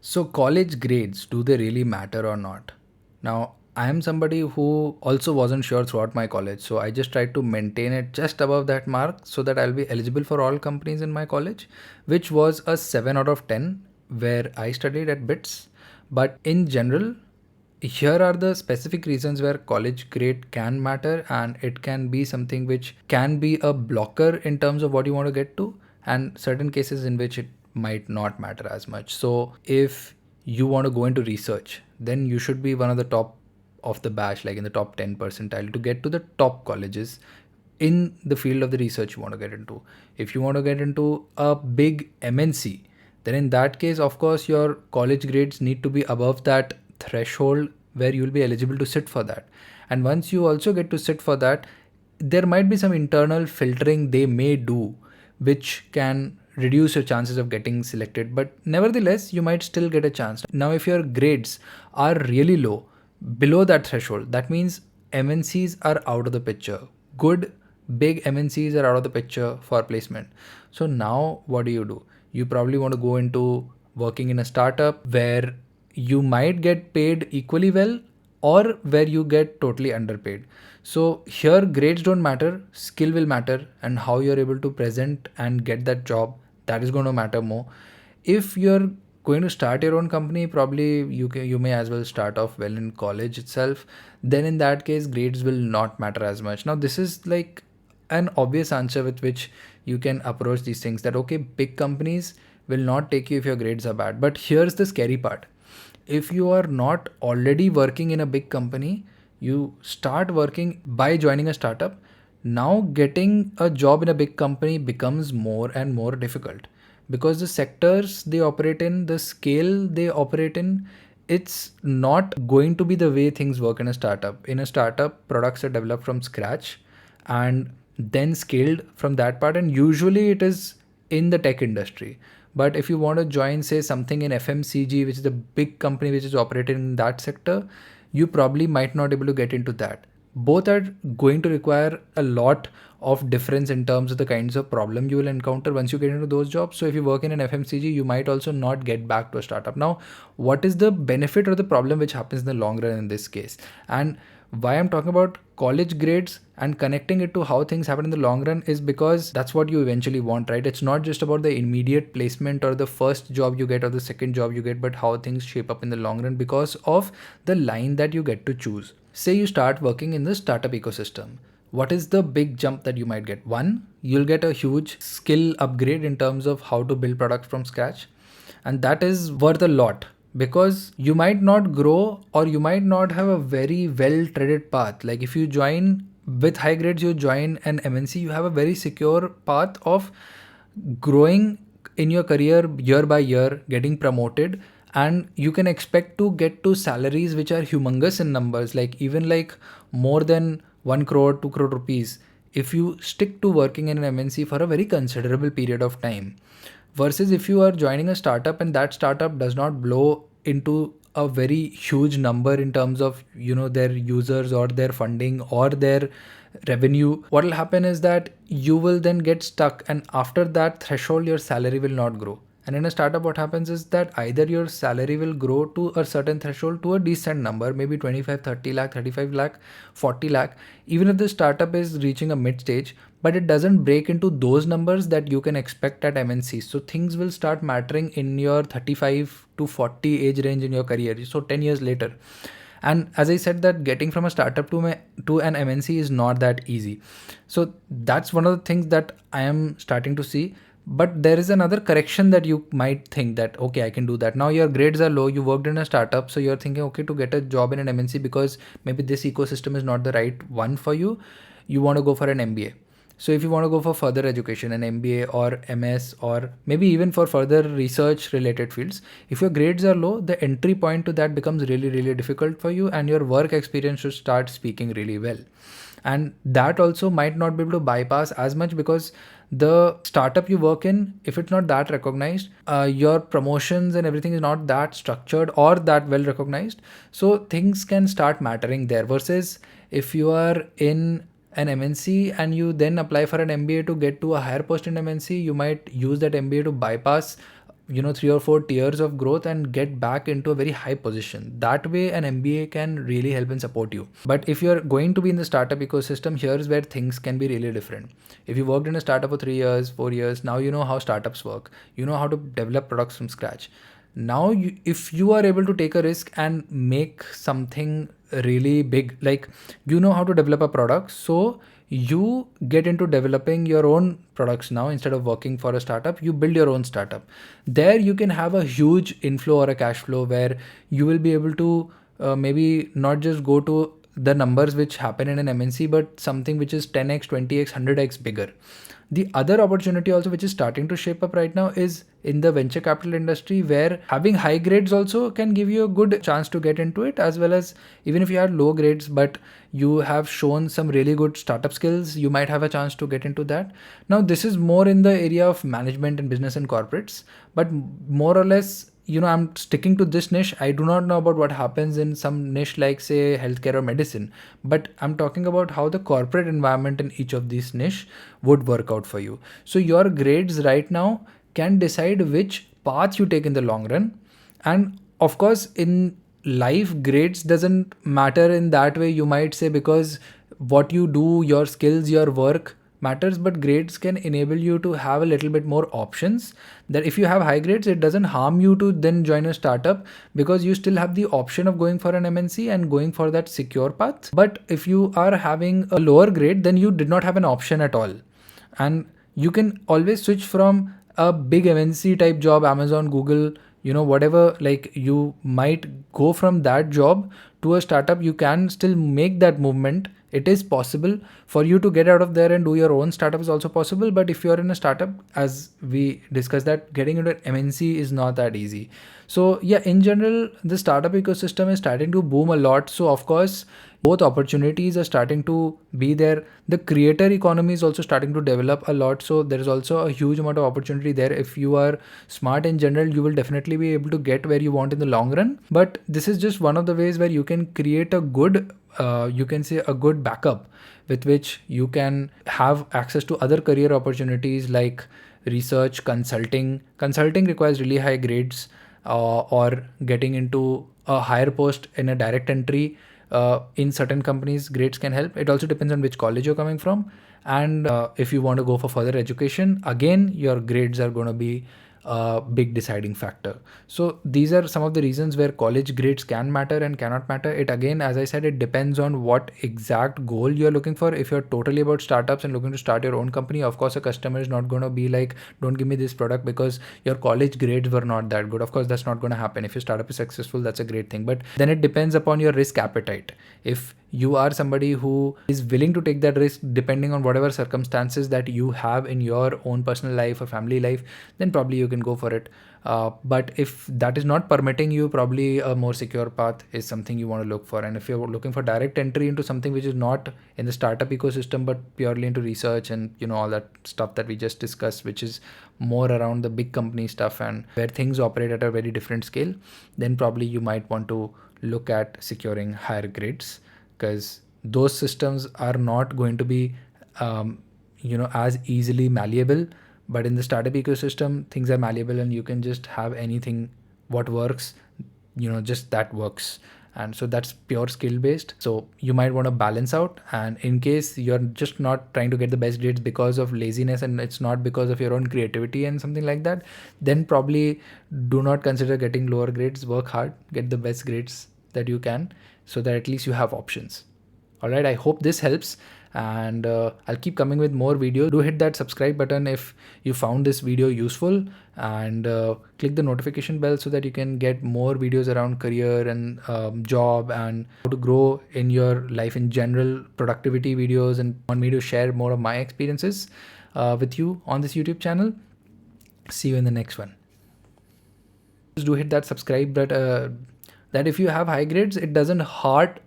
So, college grades, do they really matter or not? Now, I am somebody who also wasn't sure throughout my college, so I just tried to maintain it just above that mark so that I'll be eligible for all companies in my college, which was a 7 out of 10 where I studied at BITS. But in general, here are the specific reasons where college grade can matter, and it can be something which can be a blocker in terms of what you want to get to, and certain cases in which it might not matter as much. So if you want to go into research, then you should be one of the top of the batch, like in the top 10 percentile, to get to the top colleges in the field of the research you want to get into. If you want to get into a big MNC, then in that case, of course, your college grades need to be above that threshold where you will be eligible to sit for that. And once you also get to sit for that, there might be some internal filtering they may do which can reduce your chances of getting selected, but nevertheless you might still get a chance. Now if your grades are really low, below that threshold, that means MNCs are out of the picture. Good big MNCs are out of the picture for placement. So now what do? You probably want to go into working in a startup where you might get paid equally well, or where you get totally underpaid. So here grades don't matter, skill will matter, and how you're able to present and get that job, that is going to matter more. If you're going to start your own company, probably you may as well start off well in college itself. Then in that case, grades will not matter as much. Now this is like an obvious answer with which you can approach these things, that okay, big companies will not take you if your grades are bad. But here's the scary part: if you are not already working in a big company, you start working by joining a startup. Now getting a job in a big company becomes more and more difficult, because the sectors they operate in, the scale they operate in, it's not going to be the way things work in a startup. In a startup, products are developed from scratch and then scaled from that part, and usually it is in the tech industry. But if you want to join, say, something in FMCG, which is a big company which is operated in that sector, you probably might not able to get into that. Both are going to require a lot of difference in terms of the kinds of problem you will encounter once you get into those jobs. So if you work in an FMCG, you might also not get back to a startup. Now, what is the benefit or the problem which happens in the long run in this case? And why I'm talking about college grades and connecting it to how things happen in the long run is because that's what you eventually want, right? It's not just about the immediate placement or the first job you get or the second job you get, but how things shape up in the long run because of the line that you get to choose. Say you start working in the startup ecosystem. What is the big jump that you might get? One, you'll get a huge skill upgrade in terms of how to build products from scratch. And that is worth a lot, because you might not grow or you might not have a very well treaded path. Like if you join with high grades, you join an MNC, you have a very secure path of growing in your career year by year, getting promoted, and you can expect to get to salaries which are humongous in numbers, like even like more than 1 crore 2 crore rupees if you stick to working in an MNC for a very considerable period of time. Versus if you are joining a startup and that startup does not blow into a very huge number in terms of their users or their funding or their revenue, what will happen is that you will then get stuck, and after that threshold your salary will not grow. And in a startup, what happens is that either your salary will grow to a certain threshold, to a decent number, maybe 25, 30 lakh, 35 lakh, 40 lakh, even if the startup is reaching a mid stage, but it doesn't break into those numbers that you can expect at MNCs. So things will start mattering in your 35 to 40 age range in your career. So 10 years later. And as I said, that getting from a startup to an MNC is not that easy. So that's one of the things that I am starting to see. But there is another correction that you might think that, okay, I can do that. Now your grades are low, you worked in a startup, so you're thinking, okay, to get a job in an MNC, because maybe this ecosystem is not the right one for you, you want to go for an MBA. So if you want to go for further education, an MBA or MS, or maybe even for further research related fields, if your grades are low, the entry point to that becomes really, really difficult for you, and your work experience should start speaking really well. And that also might not be able to bypass as much, because the startup you work in, if it's not that recognized, your promotions and everything is not that structured or that well recognized. So things can start mattering there. Versus if you are in an MNC and you then apply for an MBA to get to a higher post in MNC, you might use that MBA to bypass 3 or 4 tiers of growth and get back into a very high position. That way an MBA can really help and support you. But if you're going to be in the startup ecosystem, here's where things can be really different. If you worked in a startup for 3 years, 4 years, now you know how startups work, you know how to develop products from scratch. Now if you are able to take a risk and make something really big, like you know how to develop a product, so you get into developing your own products now. Instead of working for a startup, you build your own startup. There you can have a huge inflow or a cash flow where you will be able to maybe not just go to the numbers which happen in an MNC, but something which is 10x, 20x, 100x bigger. The other opportunity also which is starting to shape up right now is in the venture capital industry, where having high grades also can give you a good chance to get into it, as well as even if you had low grades but you have shown some really good startup skills, you might have a chance to get into that. Now this is more in the area of management and business and corporates, but more or less, I'm sticking to this niche. I do not know about what happens in some niche like say healthcare or medicine, but I'm talking about how the corporate environment in each of these niche would work out for you. So your grades right now can decide which path you take in the long run. And of course, in life, grades doesn't matter in that way, you might say, because what you do, your skills, your work matters, but grades can enable you to have a little bit more options. That if you have high grades, it doesn't harm you to then join a startup, because you still have the option of going for an MNC and going for that secure path. But if you are having a lower grade, then you did not have an option at all. And you can always switch from a big MNC type job, Amazon, Google, whatever, like you might go from that job to a startup. You can still make that movement. It is possible for you to get out of there and do your own startup is also possible. But if you're in a startup, as we discussed, that getting into an MNC is not that easy. So yeah, in general, the startup ecosystem is starting to boom a lot. So of course, both opportunities are starting to be there. The creator economy is also starting to develop a lot. So there is also a huge amount of opportunity there. If you are smart in general, you will definitely be able to get where you want in the long run. But this is just one of the ways where you can create a good, you can say a good backup with which you can have access to other career opportunities like research, consulting. Consulting requires really high grades, or getting into a higher post in a direct entry. In certain companies, grades can help. It also depends on which college you're coming from. And if you want to go for further education, again, your grades are going to be a big deciding factor. So these are some of the reasons where college grades can matter and cannot matter. It again, as I said, it depends on what exact goal you're looking for. If you're totally about startups and looking to start your own company, of course, a customer is not going to be like, don't give me this product because your college grades were not that good. Of course, that's not going to happen. If your startup is successful, that's a great thing. But then it depends upon your risk appetite. If you are somebody who is willing to take that risk depending on whatever circumstances that you have in your own personal life or family life, then probably you can go for it. But if that is not permitting you, probably a more secure path is something you want to look for. And if you're looking for direct entry into something which is not in the startup ecosystem but purely into research and all that stuff that we just discussed, which is more around the big company stuff and where things operate at a very different scale, then probably you might want to look at securing higher grades, because those systems are not going to be as easily malleable. But in the startup ecosystem, things are malleable and you can just have anything what works, just that works. And so that's pure skill based. So you might want to balance out. And in case you're just not trying to get the best grades because of laziness and it's not because of your own creativity and something like that, then probably do not consider getting lower grades. Work hard, get the best grades that you can, so that at least you have options. All right, I hope this helps, and I'll keep coming with more videos. Do hit that subscribe button if you found this video useful, and click the notification bell so that you can get more videos around career and job and how to grow in your life in general, productivity videos, and want me to share more of my experiences with you on this YouTube channel. See you in the next one. Just do hit that subscribe, that if you have high grades, it doesn't hurt.